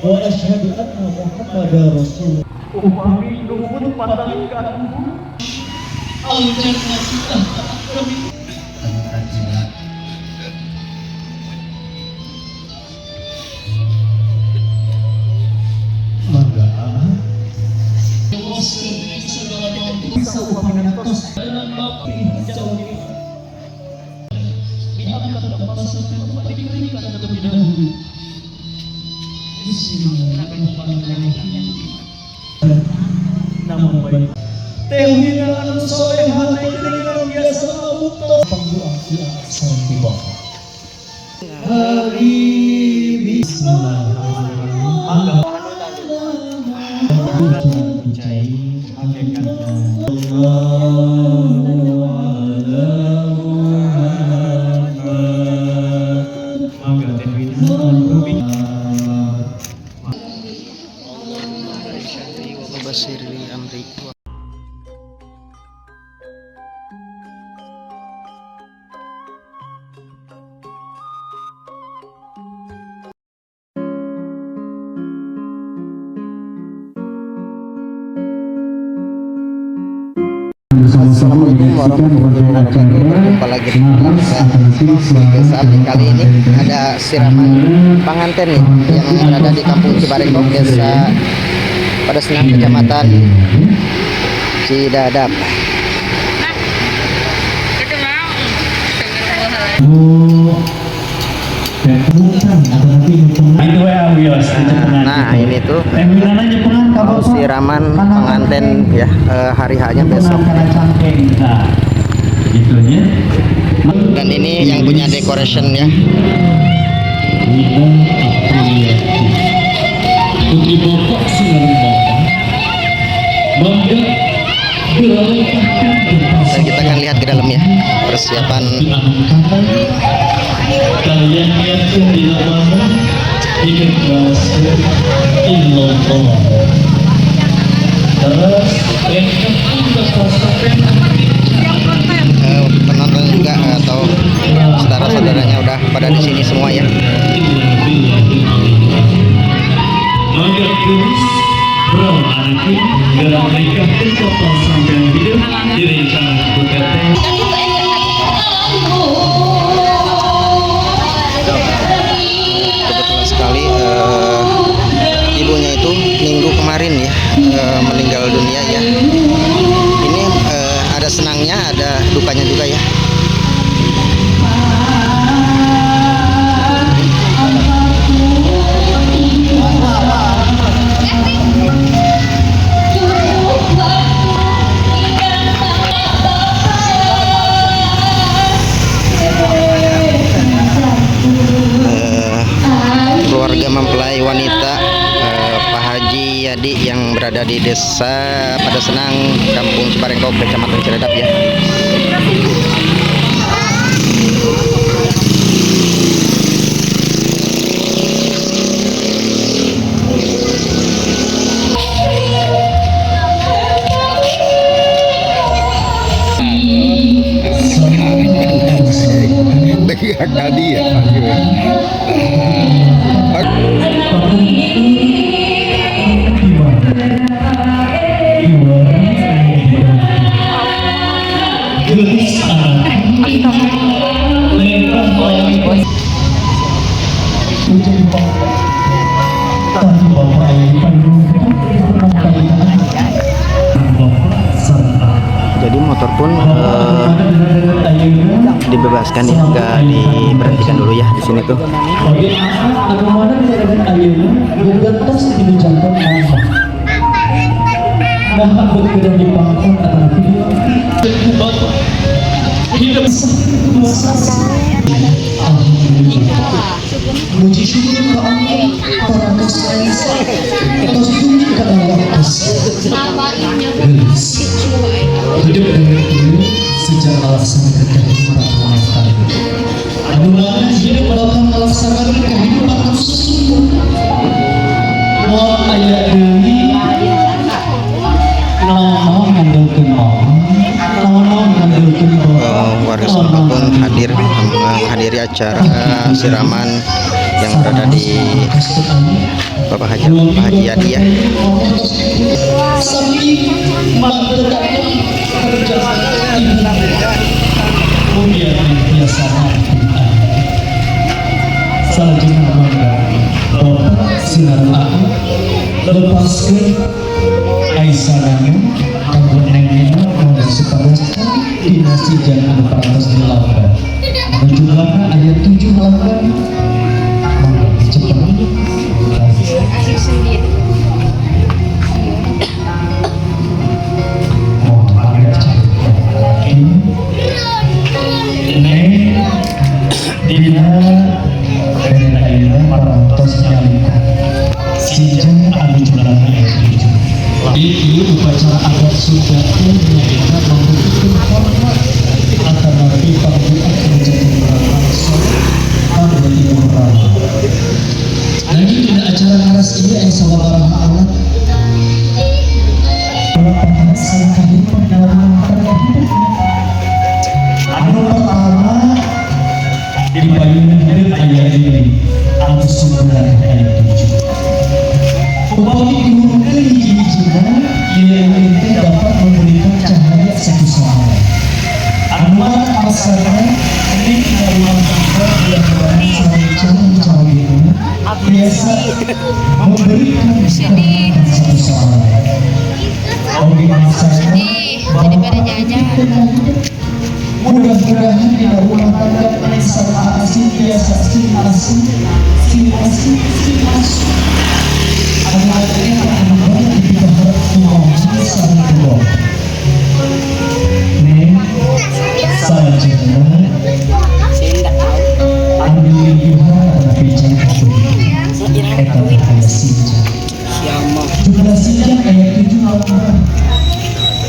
Wa asyhadu anna Muhammadar Rasulullah. Upami nuhun pandanganmu. Al-jannah kami. Mangga. Bisa upami natos dalam bakti jauh ini. Diangkat dalam masa diberikan terlebih dahulu. Bismillahirrahmanirrahim. Namun baik. Teuhid anu soleh hati dengan biasa mutlak pangdoa dia sampai bawah. Hari Bismillahirrahmanirrahim. Assalamualaikum warahmatullahi wabarakatuh. Jumpa lagi di saat kali ini ada siraman pengantin nih yang berada di Kampung Cibarengkok, Desa Padesenang, Kecamatan Cidadap. Nah ini tuh siraman pengantin ya, hari hanya besok. Dan ini yang punya decoration ya. Dan kita akan lihat ke dalam ya, persiapan. Kalian yakin dilakukan ikhlas illallah. Terus penonton juga atau saudara-saudaranya udah pada di sini semua ya. Mangga tulis Bro Anaki dalam nikah kapal sampai video direncanakan Bukete. Kebetulan sekali ibunya itu minggu kemarin ya meninggal dunia ya. Ini ada senangnya, ada dukanya juga ya. Keluarga mempelai wanita Pak Haji Yadi yang berada di Desa Padesenang, Kampung Cibarengkok, Kecamatan Cidadap ya. Tadi ya. Jadi motor pun dibebaskan ya, nggak diberhentikan dulu ya di sini tuh. Puji syukur ke Allah para kesayang hidup dengan diri secara laksana kehidupan wanita. Mudah-mudahan hidup melakukan melaksanakan kehidupan tersebut. Wah ayat ini nama ngandalkan Allah, nama ngandalkan Allah. Warga setempat pun menghadiri acara siraman yang berada di Bapak Haji Adi ya. Selanjutnya Bapak Sinar aku lepaskan Aisyahnya kanggo nengina kanggo supaya dinasti jangan peratas di lautan. Jumlahnya ayat 7 lautan. Mangga dicepat. Asik sendiri. Oh, agak cepat. Ini dina dan lainnya parantos nyalika. Sijang anu jumlahnya ayat 7. Itu upacara adat sudah menyajikan memberikan hormat antara Nabi panggilan menjadi berlangsung pada timur raya. Dan ini tidak acara ngaras ini yang sabar alat. Pembahasan kehidupan dalam hidupnya. Anu pertama di payungan hidup ayat ini anu sebulan ayat 7. Upami diurungkan hiji-hijinya yang ini dapat memberikan cahaya satu sama lain. Anuan asalnya ini dalam kita yang cara ini biasa memberikan cahaya satu sama lain. Oke masanya Jadi pada jajan. mudah-mudahan tidak rumah tangga sama asing biasa asing anak-anaknya anak-anak kita harap semua saling berdoa. Nih, selanjutnya ambil lihat pada bicara eta ayat sinja. Jumlah sinja ayat 7 lawan.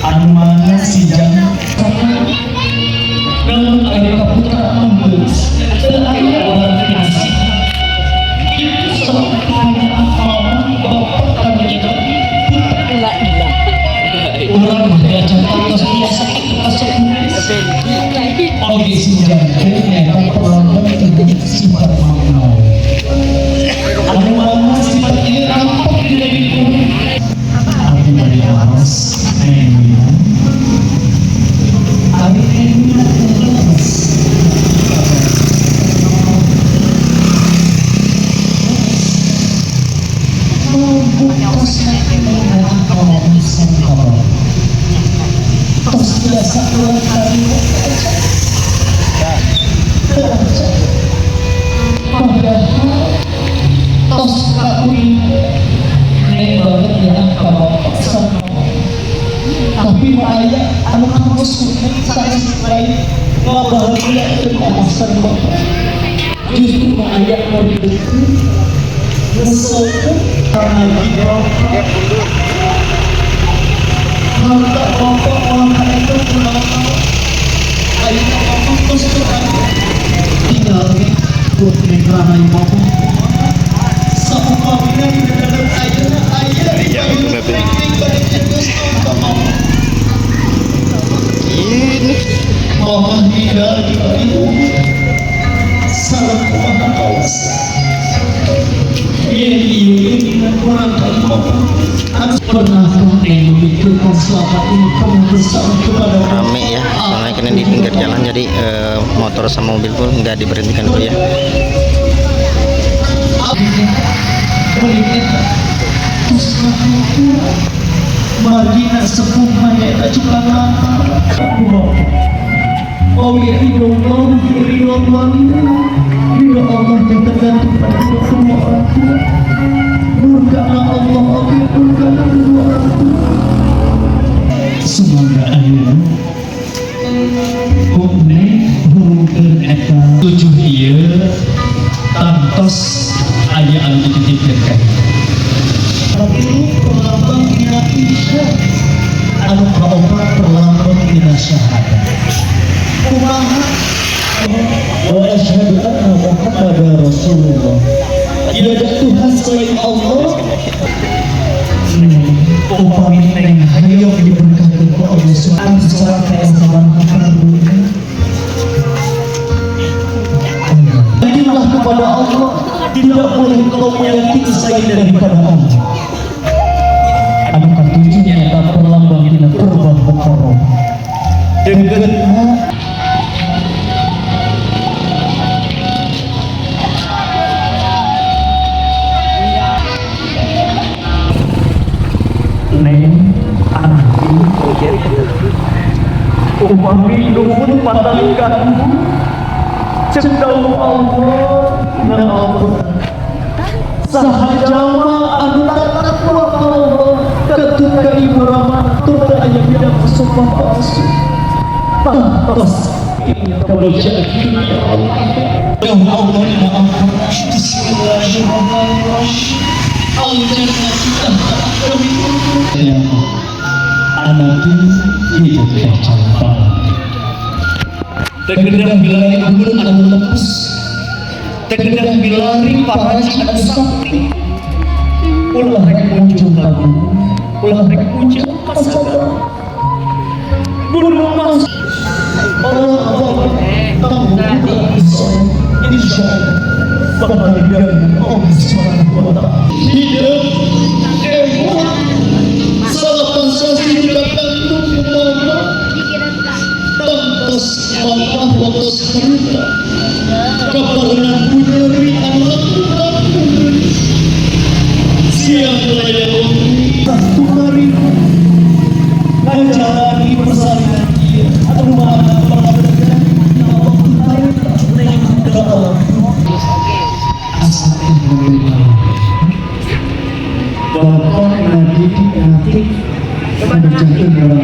Anu mana sinja dalam ayat kaputra ambil ayat orang kasih itu sampai orang bapak kami itu orang baca atas biasa itu asal oke sinjang ternyata pelanggan tidak sifat makna anu mana sifat ini rampok tidak dikurung arti dari atas tapi ayah anu kampus saya lain bahagia kemasan bapak justru ayah mau diberikan ngesokan karena kita maka bapak orang itu pulang ayah bapak terus tinggal buat negara bapak sama bapak yang dalam ayah ini mohon tidak itu salah kuasa kawasan ini kurang harus pernah yang memikirkan selama ini kamu bersama kepada Rame ya, soalnya kena di pinggir jalan jadi motor sama mobil pun nggak diberhentikan dulu ya. Margina sepuh hanya tak cukup oh ya ridho Allah yang tergantung pada semua orang tua murkalah Allah murkalah kedua orang tua semoga ayeuna hukne hurungkeun eta 7 ieu tantos aya anu dititipkeun tapi perlambang dina isya anu kaopat perlambang dina syahadat kumaha wa asyhadu anna Muhammadar Rasulullah tidak ada Tuhan selain Allah upami neng hayang diberkahkeun ku Allah Subhanahu secara kayak zaman dunia tidak boleh kau meyakini selain daripada Allah. Adakah tujuannya tak perlambang kita terbang berkorong dengan Neng, anak ini upami nuhun patangkanmu cendau Allah na Allah sahajama antara takwa Allah ketika ibu ramah tuta ayah bidang sopan palsu pantas kalau jadi ya Allah ya Allah ya ampun. Bismillahirrahmanirrahim. Anak ini hidup tercampur. Terkadang bilari anggun anu lepas, terkadang bilari paraji anu sakti. Ulah rek muncul kamu, ulah rek muncul kasada. Gunung mas, Allah tahu insya Allah bahagian Allah Subhanahu wa Ta'ala. Hidup salah pansasi datang mama tantas Allah wakas karita kaparan puneri anak siang layang satu hari ngajari persalinan dia aduh mana perhatian waktu tarik ke alam Bapak nanti menjadi dalam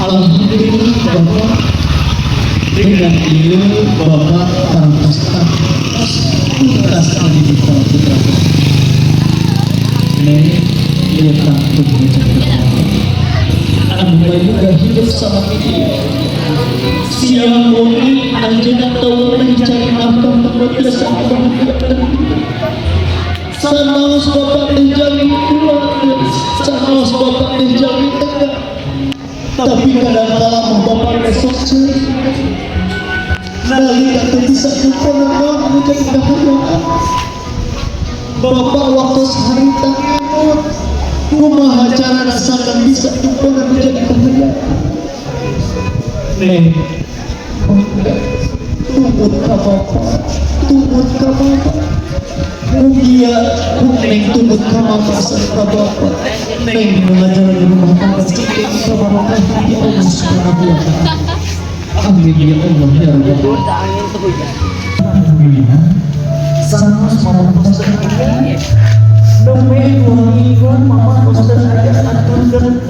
alhamdulillah Bapak dengan ini Bapak tantas tuntas pendidikan putra ini dia takut menjadi anu juga hidup sama dia siang ini anjena tahu mencari nafkah biasa bahagia sanaos Bapak menjadi keluarga sanaos Bapak menjadi tegak tapi kadang-kadang Bapak besok cerita nalika bisa dipenuhi menjadi kebahagiaan Bapak waktu sehari tangan kumaha cara rasakan bisa dipenuhi menjadi kebahagiaan Neng tumbut ka Bapak tumbut ka Bapak mugia Neng tumbut ka Bapak serta Bapak Neng mengajar di rumah tangga sedikit ka Bapak ya Allah Subhanahu wa Ta'ala. Amin ya Allah ya Rabbal Alhamdulillah sama mama pastor ini nembe dua mama pastor aja aturkan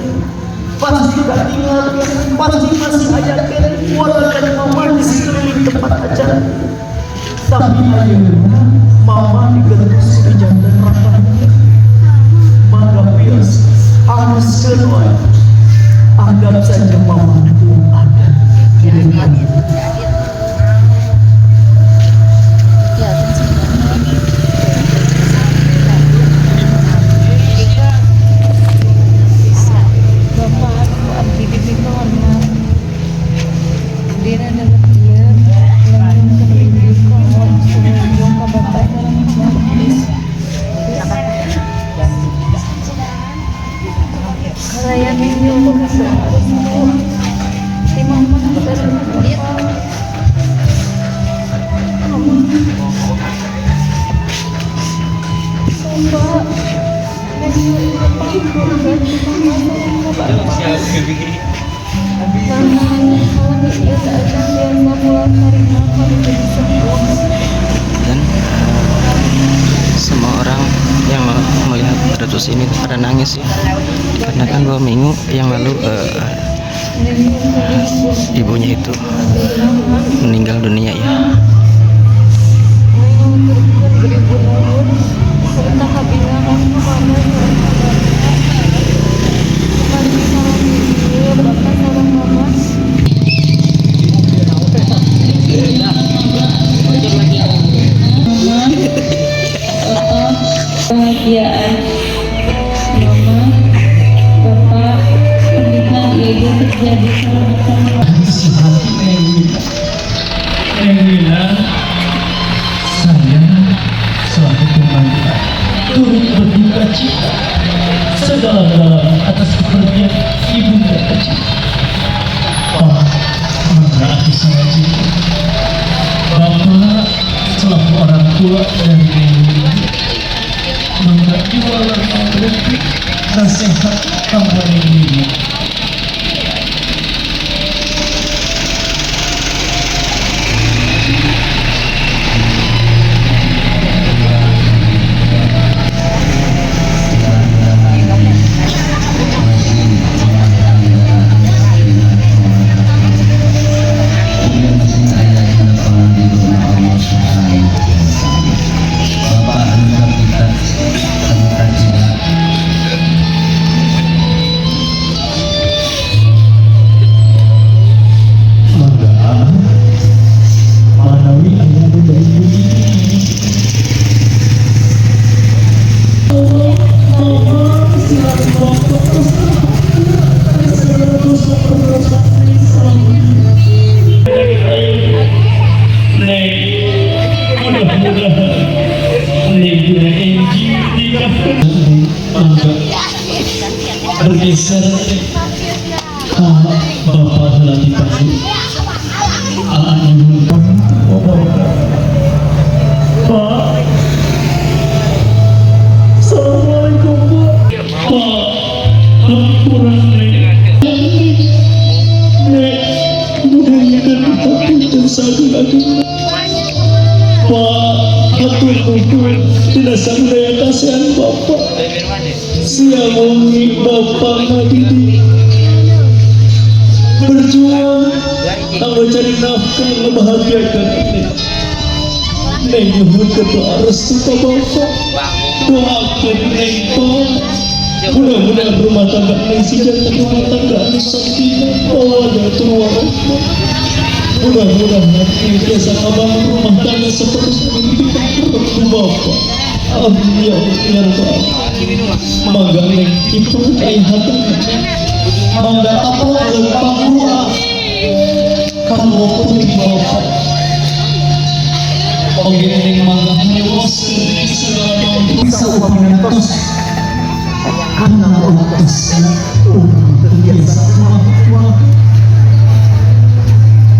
pasti gak tinggal pasti masih ajakan walaupun mama di sekeliling tempat acara tapi akhirnya mama digerus di jantan ratanya maka bias harus keluar anggap saja mama itu ada di dunia dan semua orang yang melihat Retus ini pada nangis ya, karena kan 2 minggu yang lalu ibunya itu meninggal dunia ya. Kebahagiaan mama, bapak, pernikahan ibu terjadi bersama dua dari mangga jualan nasihat kembali ini. Bergeser Bapak lagi pagi Pak. Assalamualaikum Pak. Kurang Pak, atur tidak sampai kasihan Bapak. Siang wangi Bapak Nadidi berjuang mencari nafkah membahagiakan Neng nyuhun kedoa restu ka Bapak. Doakan Neng Pak, mudah-mudahan rumah tangga Neng sejahtera, rumah tangga anu sakinah mawaddah warahmah. Mudah-mudahan Neng biasa kabangun rumah tangga seperti itu Bapak. Amin ya Allah. Mangga Neng itu ayahatan mangga apa lempang ruah kamu putri Bapak. Oke Neng mangga hewas bisa upamin tos karena tos biasa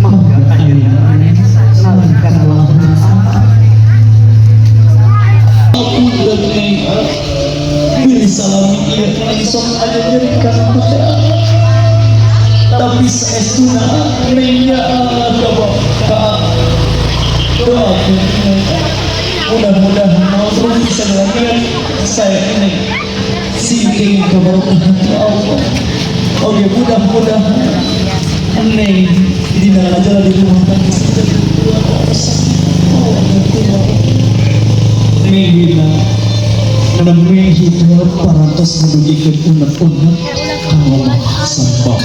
mangga ayahatan salamkan Allah. Pilih salami ia langsung aja jadikan putra. Tapi seestuna nengnya ke Bapak. Doakan mudah-mudahan mau bisa dengan saya ini singking keberkahan Allah. Oke mudah-mudahan neng di dalam aja di rumah tangga seperti dua Nengina menemui hidup parantos menuju unek-unek kalau sembah.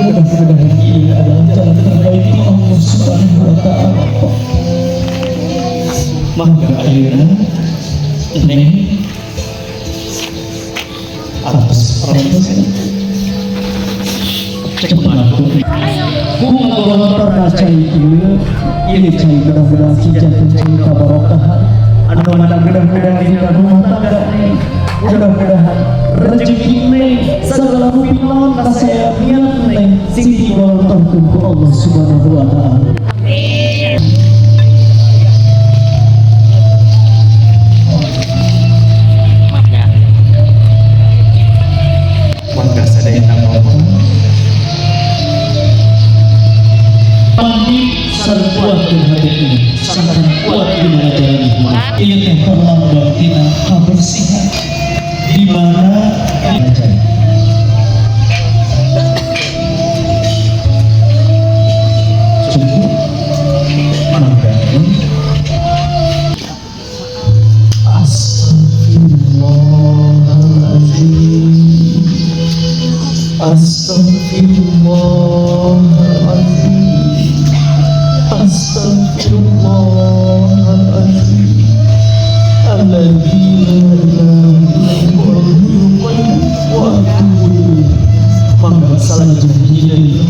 Mudah-mudahan ini adalah jalan terbaik Allah Subhanahu wa Ta'ala. Maka akhirnya Neng atas proses cepat bunga pernah cai ini cai mudah-mudahan kijatan cai kabarokahan anu mudah-mudahan di rumah tangga mudah-mudahan rezeki Neng segala pinon kasaya niat Neng sing digolong ku Allah Subhanahu wa Ta'ala. sangat kuat di mana jalan hidup. Ia teh perlambang tina kebersihan di mana aja. Cukup mengganggu. Astagfirullahaladzim. Astagfirullahaladzim. Astagfirullahaladzim. Mangga salah jadi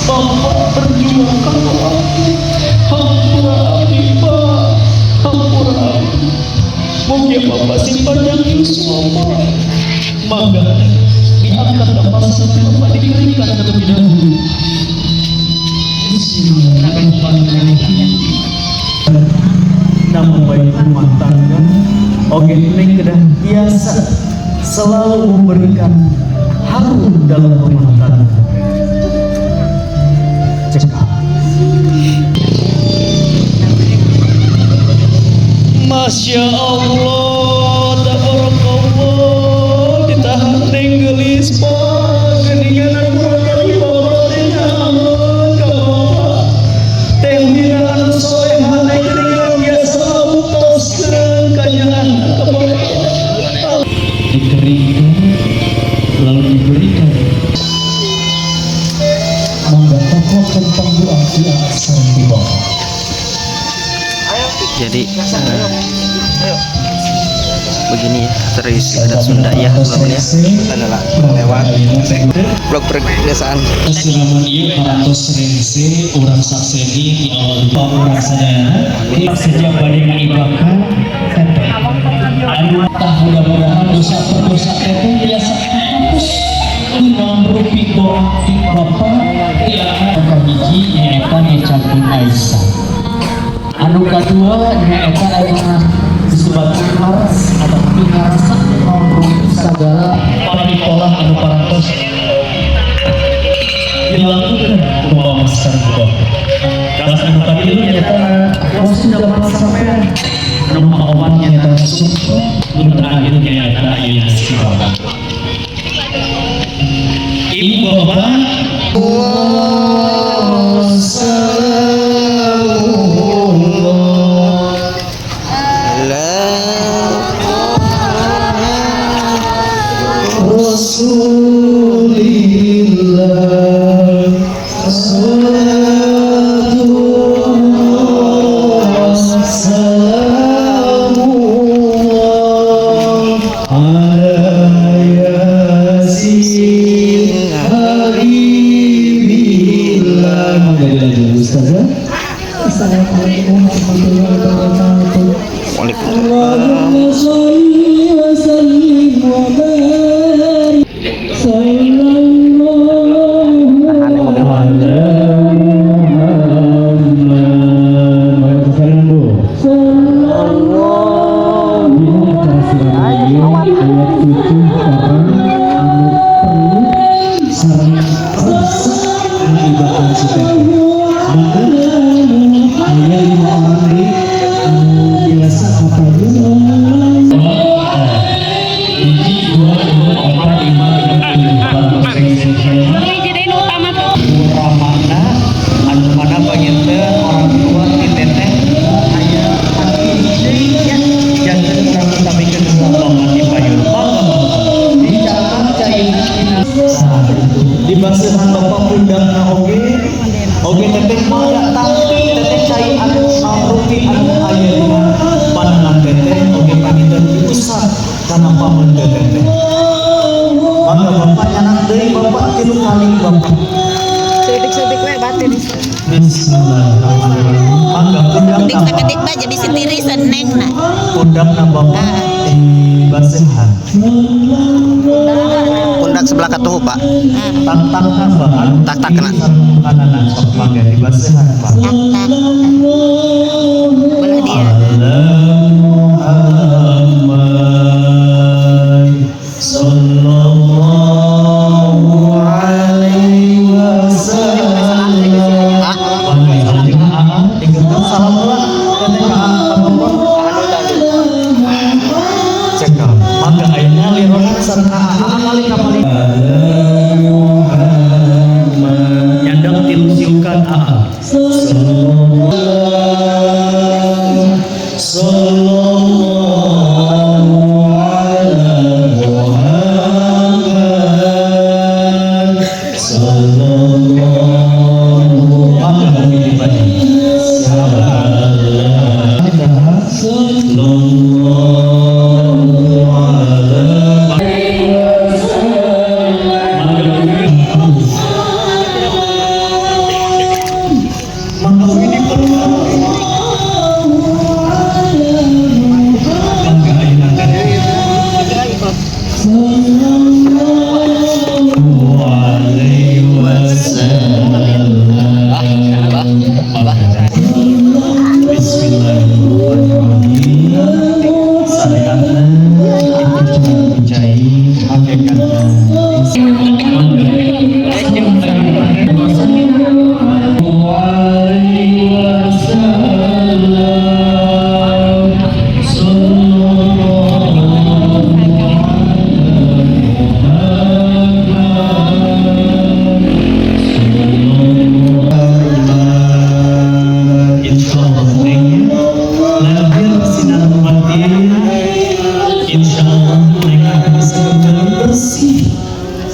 Bapak perjuangkan hampura abdi Pak, hampura abdi. Mungkin Bapak simpan yang semua, maka diangkat Bapak sampai Bapak diberikan terlebih dahulu. Bismillahirrahmanirrahim. Nama baik rumah tangga, oke ini kedah biasa selalu memberikan harum dalam rumah tangga. Cekap. Masya Allah, tabarakallah, ditahan nenggelis pak, geningan kali bapak kamu teh hinaan soe hanai geningan biasa utos kanyangan dikeringkan lalu diberikan. Mangga tokoh tentang doa asal di bawah. Jadi begini ya, terus adat Sunda ya belum ya, adalah lewat blog perbiasaan. Selamun ieu parantos rense urang sakseni di awal urang sadayana sejak bade ngaibakan teteh anu tah mudah-mudahan dosa teteh biasa hapus imam rupi doa di Bapak ya kahiji nyaeta ngecakeun Aisyah. Anu kedua nyaeta aya disebutkan haras atau pingarasa memperoleh segala panitolah anu parantos dilakukan bahwa masker juga. Dan anu kadieu nyaeta proses zaman sampean anu maowan nyaeta sungguh anu terakhir nyaeta ieu istighfar. Ibu bapak Assalamualaikum warahmatullahi wabarakatuh. Allahumma sholli wa sallim wa barik sallallahu di basihan bapak pundakna oge teteh mah tapi teteh cai anu rupi anu aya dina pandangan teteh oge panginten piusan kana pamen teteh. Maka bapak nyanak deui bapak tilu kali bapak. Sedik-sedik we batin. Bismillahirrahmanirrahim. Maka Penting sakedik mah jadi sendiri seneng na. pundakna bapak di basihan. Pundak sebelah katuh pak. Tak bahan Tak kena. kanan sok mangga di basihan pak. Tak. Belah dia. Allahumma ucapkan AA.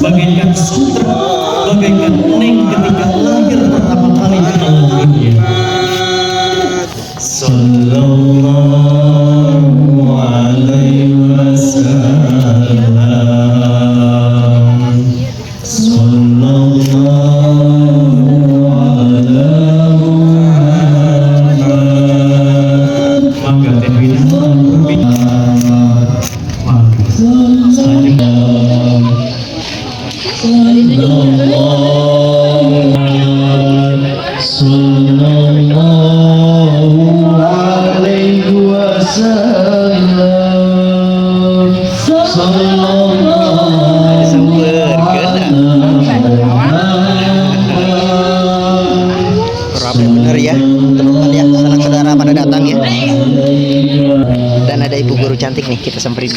Bagaikan sutra, bagaikan neng ketika lahir pertama kali di alam dunia. Sallallahu alaihi wasallam. Sallallahu ala Muhammad. Maka terbilang rapi bener ya teman-teman ya, saudara pada datang ya. Dan ada ibu guru cantik nih, kita samperin.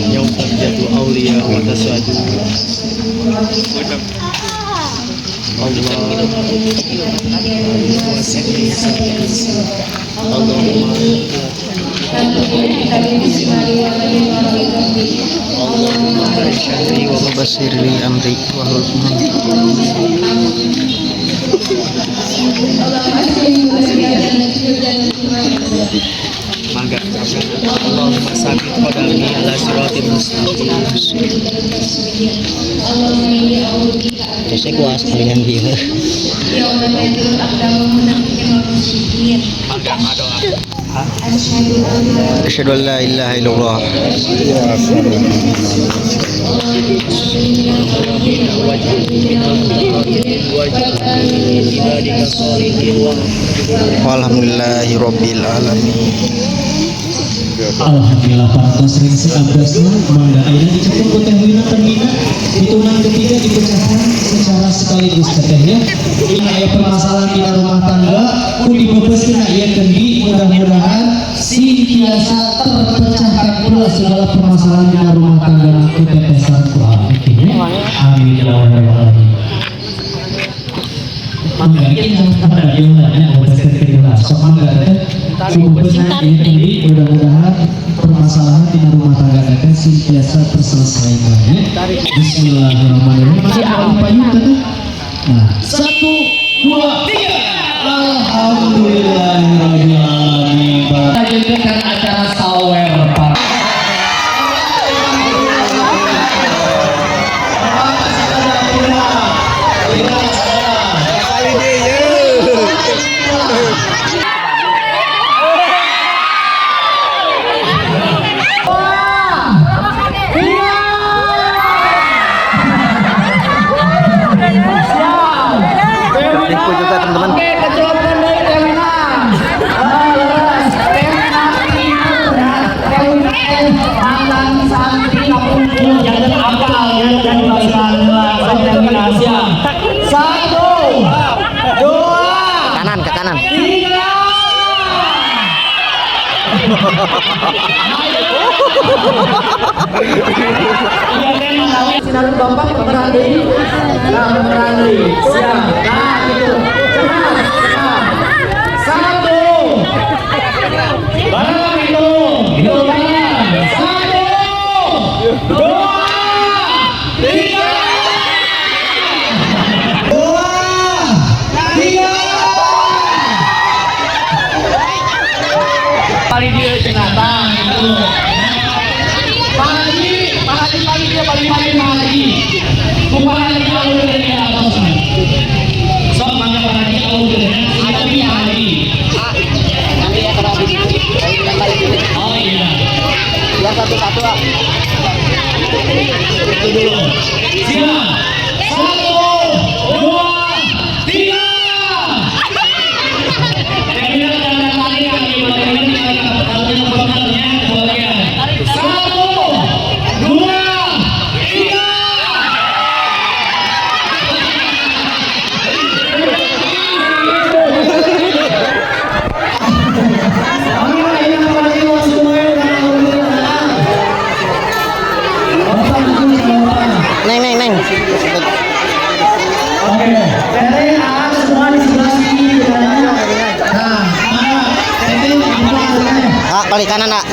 Yaum tarjatu awliya wa tasadu. Allahumma basirli amri wa Mangga Allahumma sabit qadami ala siratil mustaqim. saya kuas kalian dia. Asyhadu an la ilaha illallah. Walhamdulillahirabbil alamin. Alhamdulillah pantas ring seabdasna mangga ayeuna dicekel ku teh wina termina hitungan ketiga dipecahkan secara sekaligus teh ya. Ini aya permasalahan di rumah tangga ku dibebeuskeun aya kendi, mudah-mudahan senantiasa terpecahkan pula segala permasalahan di rumah tangga ku tetesan Quran ya. Amin ya rabbal alamin. Mangga ini pada diulangnya bebeuskeun kedua sok mangga teh mudah-mudahan permasalahan di rumah tangga kita senantiasa terselesaikan ya. Bismillahirrahmanirrahim. Masih ada payung tadi. Nah, 1, 2, 3. Alhamdulillahirabbil alamin. Lanjutkan acara sawer Pak. Sinar Bapak pemeran Dedi. Nah, pemeran Dedi. Siap. Nah, gitu. Cepat. Satu. Barang itu. Itu barang. Satu. Dua. Tiga. Dua. Tiga. Paling dia cenatang itu. Pagi dia paling Kumparan kita udah dari atas. Sok mangga pagi udah tapi pagi. Nanti ya kalau habis itu. Oh iya. Ya satu-satu ah. Itu dulu. Siap. 1, 2, 3. Terminal tanda tadi yang Neng. Oke, dari A semua di sebelah sini bedanya. Nah, mana? Tete, Ah, balik kanan, Nak.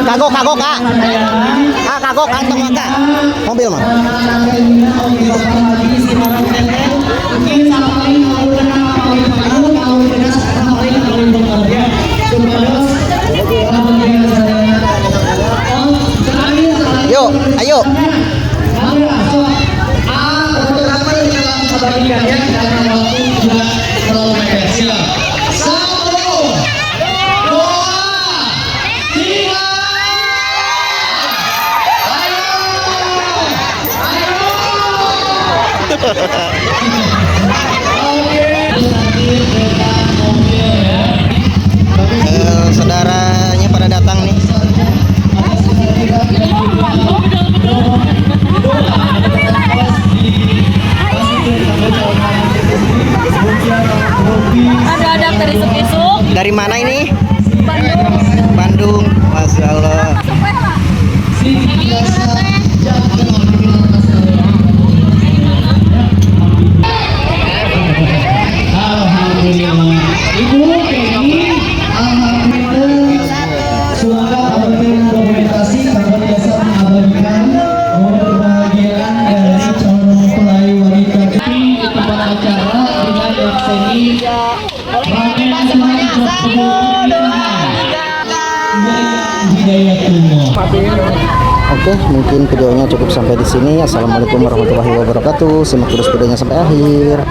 Kagok, Kak. Ah, kagok kantong Kak. Mobil mah. Yuk, ayo. Saudaranya pada datang nih. Ada dari Sukisuk. Dari mana ini? Bandung. Bandung. Masya Allah. Alhamdulillah. Ibu Kenny, alhamdulillah. Suara abadikan dokumentasi kabar biasa mengabadikan momen kebahagiaan dari calon mempelai wanita di tempat acara dengan Yakseni Ramen Hidayatullah. Oke, mungkin videonya cukup sampai di sini. Assalamualaikum warahmatullahi wabarakatuh. Simak terus videonya sampai akhir.